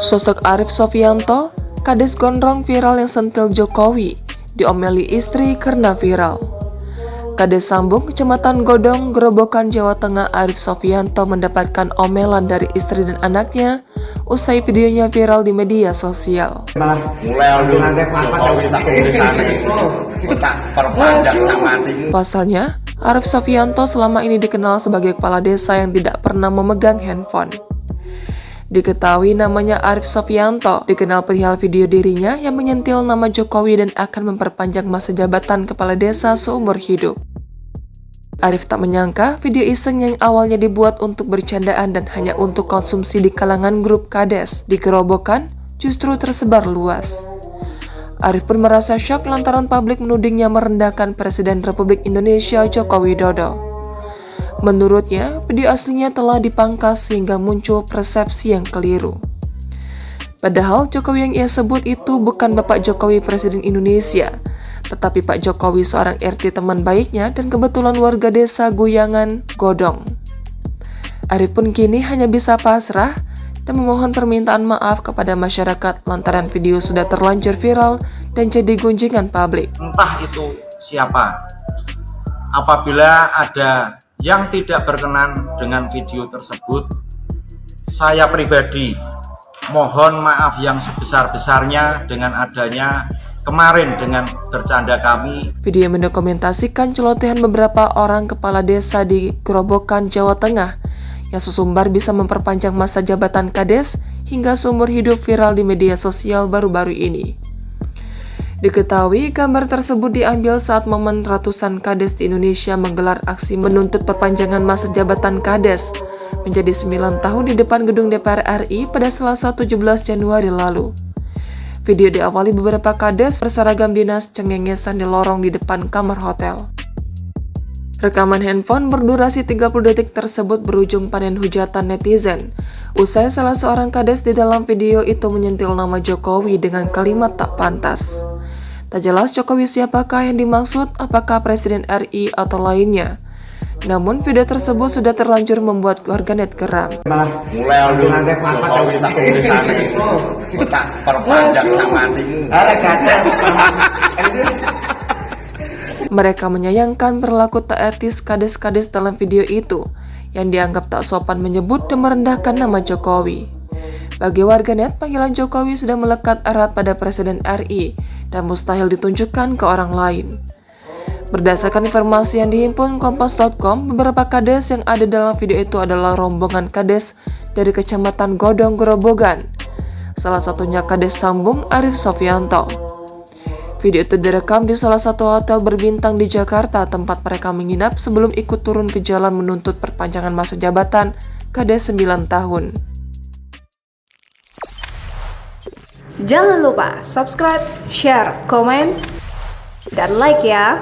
Sosok Arief Sofyanto, Kades gondrong viral yang sentil Jokowi, diomeli istri karena viral. Kades Sambung, Kecamatan Godong, Gerobokan, Jawa Tengah, Arief Sofyanto mendapatkan omelan dari istri dan anaknya usai videonya viral di media sosial. Pasalnya, Arief Sofyanto selama ini dikenal sebagai kepala desa yang tidak pernah memegang handphone. Diketahui namanya Arief Sofyanto, dikenal perihal video dirinya yang menyentil nama Jokowi dan akan memperpanjang masa jabatan kepala desa seumur hidup. Arief tak menyangka video iseng yang awalnya dibuat untuk bercandaan dan hanya untuk konsumsi di kalangan grup Kades di Gerobokan justru tersebar luas. Arief pun merasa syok lantaran publik menudingnya merendahkan Presiden Republik Indonesia Joko Widodo. Menurutnya, video aslinya telah dipangkas sehingga muncul persepsi yang keliru. Padahal Jokowi yang ia sebut itu bukan Bapak Jokowi Presiden Indonesia, tetapi Pak Jokowi seorang RT teman baiknya dan kebetulan warga desa Guyangan, Godong. Arief pun kini hanya bisa pasrah dan memohon permintaan maaf kepada masyarakat lantaran video sudah terlanjur viral dan jadi gunjingan publik. Entah itu siapa, apabila ada yang tidak berkenan dengan video tersebut, saya pribadi mohon maaf yang sebesar-besarnya dengan adanya kemarin dengan bercanda kami. Video yang mendokumentasikan celotehan beberapa orang kepala desa di Gerobokan, Jawa Tengah yang sesumbar bisa memperpanjang masa jabatan Kades hingga seumur hidup viral di media sosial baru-baru ini. Diketahui gambar tersebut diambil saat momen ratusan Kades di Indonesia menggelar aksi menuntut perpanjangan masa jabatan Kades menjadi 9 tahun di depan gedung DPR RI pada Selasa 17 Januari lalu. Video diawali beberapa Kades berseragam dinas cengengesan di lorong di depan kamar hotel. Rekaman handphone berdurasi 30 detik tersebut berujung panen hujatan netizen. Usai salah seorang Kades di dalam video itu menyentil nama Jokowi dengan kalimat tak pantas. Tak jelas Jokowi siapakah yang dimaksud, apakah Presiden RI atau lainnya. Namun video tersebut sudah terlanjur membuat warganet geram. Mereka menyayangkan perilaku tak etis Kades-Kades dalam video itu, yang dianggap tak sopan menyebut dan merendahkan nama Jokowi. Bagi warganet, panggilan Jokowi sudah melekat erat pada Presiden RI dan mustahil ditunjukkan ke orang lain. Berdasarkan informasi yang dihimpun Kompas.com, beberapa Kades yang ada dalam video itu adalah rombongan Kades dari Kecamatan Godong, Gerobogan. Salah satunya Kades Sambung, Arief Sofyanto. Video itu direkam di salah satu hotel berbintang di Jakarta, tempat mereka menginap sebelum ikut turun ke jalan menuntut perpanjangan masa jabatan Kades 9 tahun. Jangan lupa subscribe, share, komen, dan like ya!